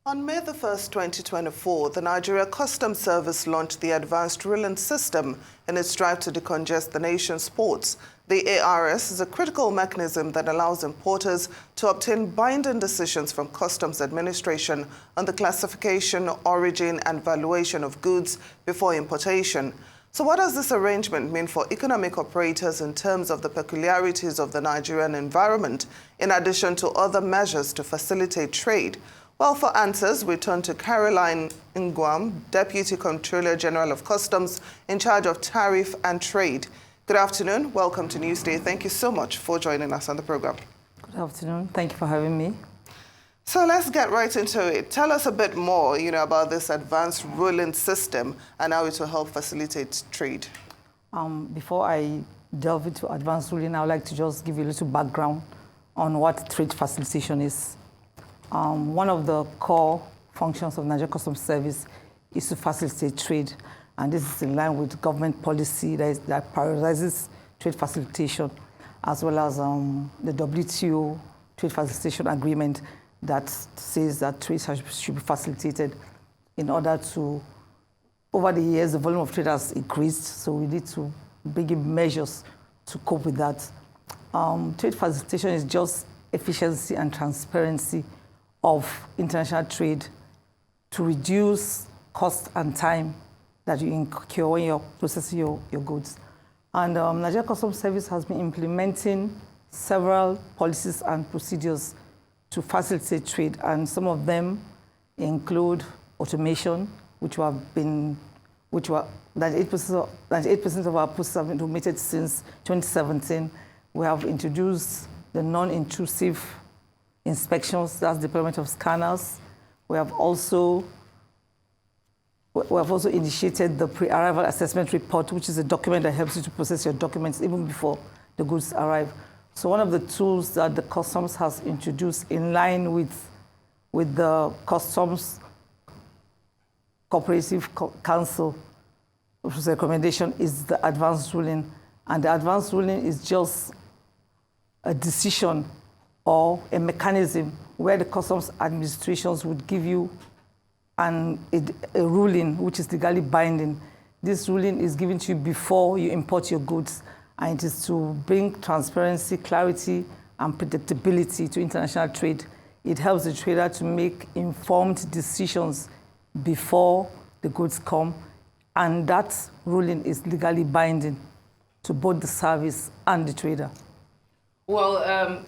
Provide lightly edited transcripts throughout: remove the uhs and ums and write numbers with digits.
On May the 1st, 2024, the Nigeria Customs Service launched the Advanced Ruling System in its drive to decongest the nation's ports. The ARS is a critical mechanism that allows importers to obtain binding decisions from Customs Administration on the classification, origin, and valuation of goods before importation. So what does this arrangement mean for economic operators in terms of the peculiarities of the Nigerian environment, in addition to other measures to facilitate trade? Well, for answers, we turn to Caroline Niagwan, Deputy Comptroller-General of Customs in charge of Tariff and Trade. Good afternoon. Welcome to Newsday. Thank you so much for joining us on the program. Good afternoon. Thank you for having me. So let's get right into it. Tell us a bit more, about this advanced ruling system and how it will help facilitate trade. Before I delve into advanced ruling, I would like to just give you a little background on what trade facilitation is. One of the core functions of Nigeria Customs Service is to facilitate trade, and this is in line with government policy that prioritizes trade facilitation, as well as the WTO trade facilitation agreement that says that trade should be facilitated in order to, over the years, the volume of trade has increased, so we need to bring in measures to cope with that. Trade facilitation is just efficiency and transparency of international trade to reduce cost and time that you incur when you're processing your goods. And Nigeria Customs Service has been implementing several policies and procedures to facilitate trade, and some of them include automation, which were 98% of our processes have been automated since 2017. We have introduced the non-intrusive inspections, that's deployment of scanners. We have also initiated the pre-arrival assessment report, which is a document that helps you to process your documents even before the goods arrive. So one of the tools that the Customs has introduced in line with the Customs Cooperative Council recommendation is the advanced ruling. And the advanced ruling is just a decision or a mechanism where the customs administrations would give you a ruling which is legally binding. This ruling is given to you before you import your goods, and it is to bring transparency, clarity, and predictability to international trade. It helps the trader to make informed decisions before the goods come, and that ruling is legally binding to both the service and the trader. Well,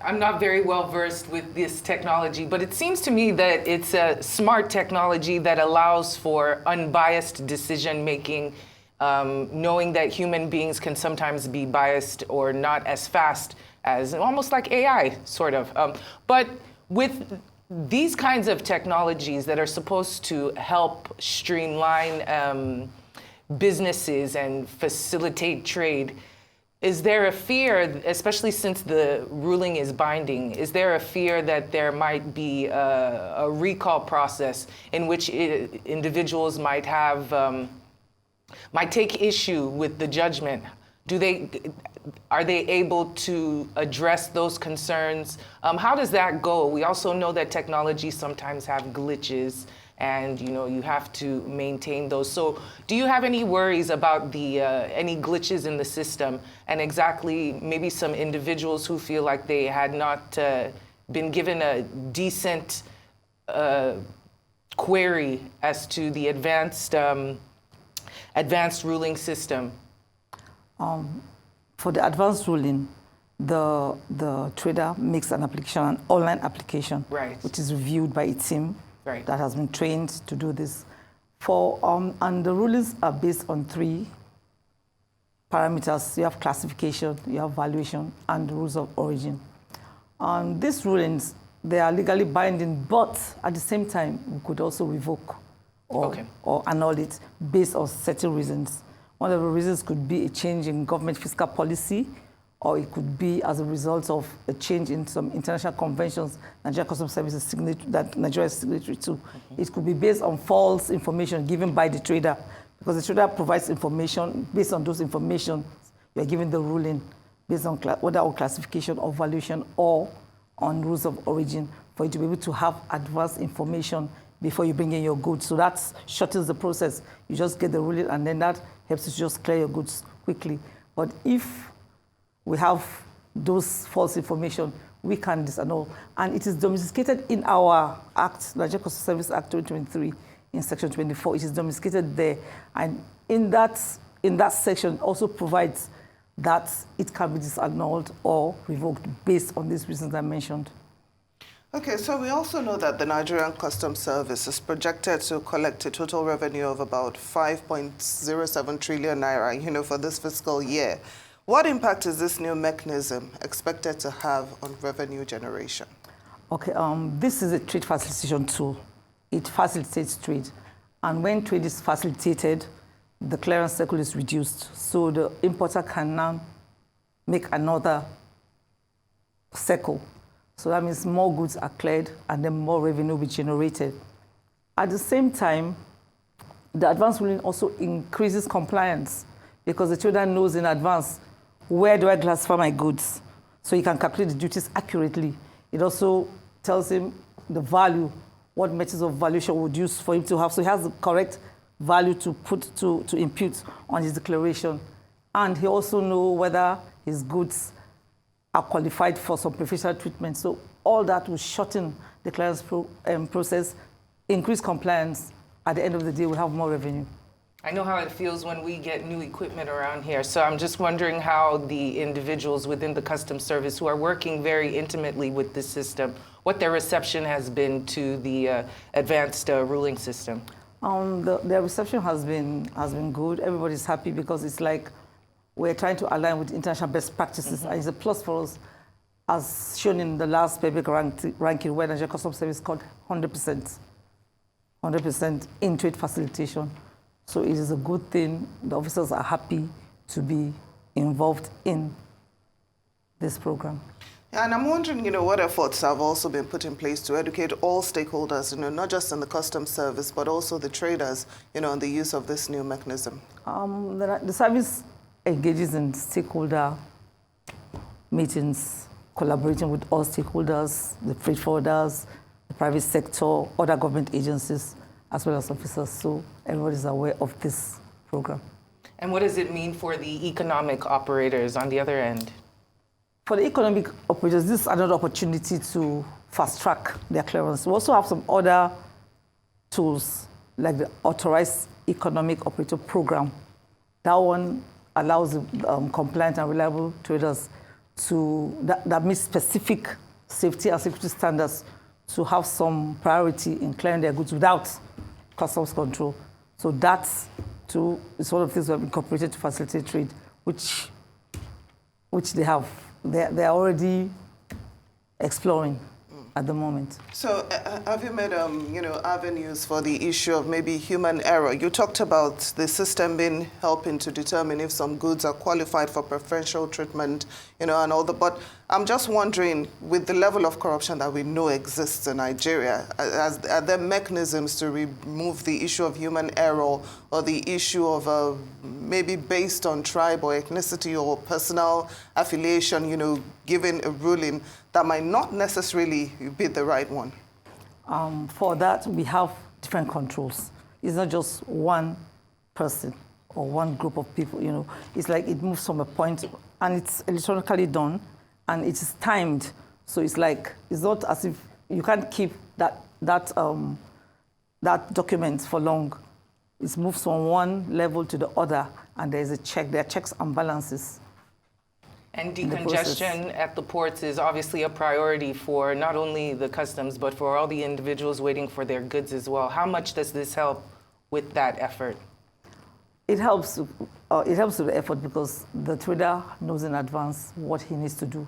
I'm not very well versed with this technology, but it seems to me that it's a smart technology that allows for unbiased decision making, knowing that human beings can sometimes be biased or not as fast as, almost like AI, sort of. But with these kinds of technologies that are supposed to help streamline businesses and facilitate trade, is there a fear, especially since the ruling is binding, is there a fear that there might be a recall process in which individuals might take issue with the judgment? Are they able to address those concerns? How does that go? We also know that technology sometimes have glitches, and you have to maintain those. So do you have any worries about any glitches in the system, and exactly maybe some individuals who feel like they had not been given a decent query as to the advanced ruling system? For the advanced ruling, the trader makes an application, an online application, right, which is reviewed by a team, right, that has been trained to do this. And the rulings are based on 3 parameters. You have classification, you have valuation, and rules of origin. These rulings, they are legally binding, but at the same time, we could also revoke or annul it based on certain reasons. One of the reasons could be a change in government fiscal policy, or it could be as a result of a change in some international conventions Nigeria Customs Service is that Nigeria is signatory to. Mm-hmm. It could be based on false information given by the trader, because the trader provides information. Based on those information, you are given the ruling based on whether on classification or valuation or on rules of origin, for you to be able to have advanced information before you bring in your goods. So that shortens the process. You just get the ruling, and then that helps you to just clear your goods quickly. But if we have those false information, we can disannul. And it is domesticated in our Act, Nigeria Customs Service Act 2023, in Section 24. It is domesticated there. And in that section also provides that it can be disannulled or revoked based on these reasons I mentioned. Okay, so we also know that the Nigerian Customs Service is projected to collect a total revenue of about 5.07 trillion naira, for this fiscal year. What impact is this new mechanism expected to have on revenue generation? Okay, this is a trade facilitation tool. It facilitates trade. And when trade is facilitated, the clearance cycle is reduced. So the importer can now make another cycle. So that means more goods are cleared and then more revenue will be generated. At the same time, the advance ruling also increases compliance because the trader knows in advance, where do I classify my goods? So he can calculate the duties accurately. It also tells him the value, what methods of valuation would use for him to have. So he has the correct value to put to impute on his declaration. And he also knows whether his goods are qualified for some preferential treatment. So all that will shorten the clearance process, increase compliance. At the end of the day, we'll have more revenue. I know how it feels when we get new equipment around here. So I'm just wondering how the individuals within the Customs Service who are working very intimately with this system, what their reception has been to the advanced ruling system. The reception has been good. Everybody's happy because it's like we're trying to align with international best practices. And it's a plus for us, as shown in the last public ranking where Nigeria Customs Service scored 100% in trade facilitation. So it is a good thing. The officers are happy to be involved in this program. And I'm wondering, what efforts have also been put in place to educate all stakeholders, not just in the Customs Service, but also the traders, on the use of this new mechanism? The service engages in stakeholder meetings, collaborating with all stakeholders, the freight forwarders, the private sector, other government agencies, as well as officers. So everybody's aware of this program. And what does it mean for the economic operators on the other end? For the economic operators, this is another opportunity to fast-track their clearance. We also have some other tools, like the Authorized Economic Operator Program. That one allows compliant and reliable traders that meet specific safety and security standards to have some priority in clearing their goods without customs control. So that, too, is one of the things we have incorporated to facilitate trade, which they have. They're already exploring at the moment. So have you made, avenues for the issue of maybe human error? You talked about the system being helping to determine if some goods are qualified for preferential treatment, and all that. But I'm just wondering, with the level of corruption that we know exists in Nigeria, are there mechanisms to remove the issue of human error or the issue of maybe based on tribe or ethnicity or personal affiliation, giving a ruling that might not necessarily be the right one? For that, we have different controls. It's not just one person or one group of people, It's like it moves from a point, and it's electronically done, and it is timed. So it's like, it's not as if you can't keep that document for long. It moves from one level to the other, and there's a check. There are checks and balances. And decongestion at the ports is obviously a priority for not only the customs, but for all the individuals waiting for their goods as well. How much does this help with that effort? It helps with the effort because the trader knows in advance what he needs to do.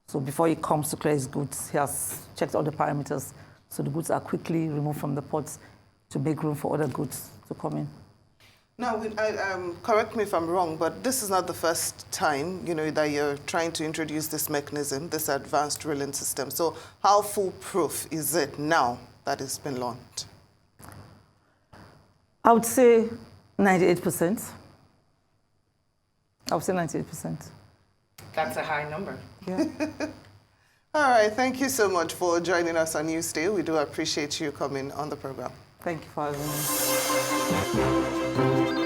So before he comes to clear his goods, he has checked all the parameters. So the goods are quickly removed from the ports to make room for other goods to come in. Now, correct me if I'm wrong, but this is not the first time, that you're trying to introduce this mechanism, this advanced ruling system. So how foolproof is it now that it's been launched? I would say 98%. I would say 98%. That's a high number. Yeah. All right, thank you so much for joining us on Newsday. We do appreciate you coming on the program. Thank you for having me.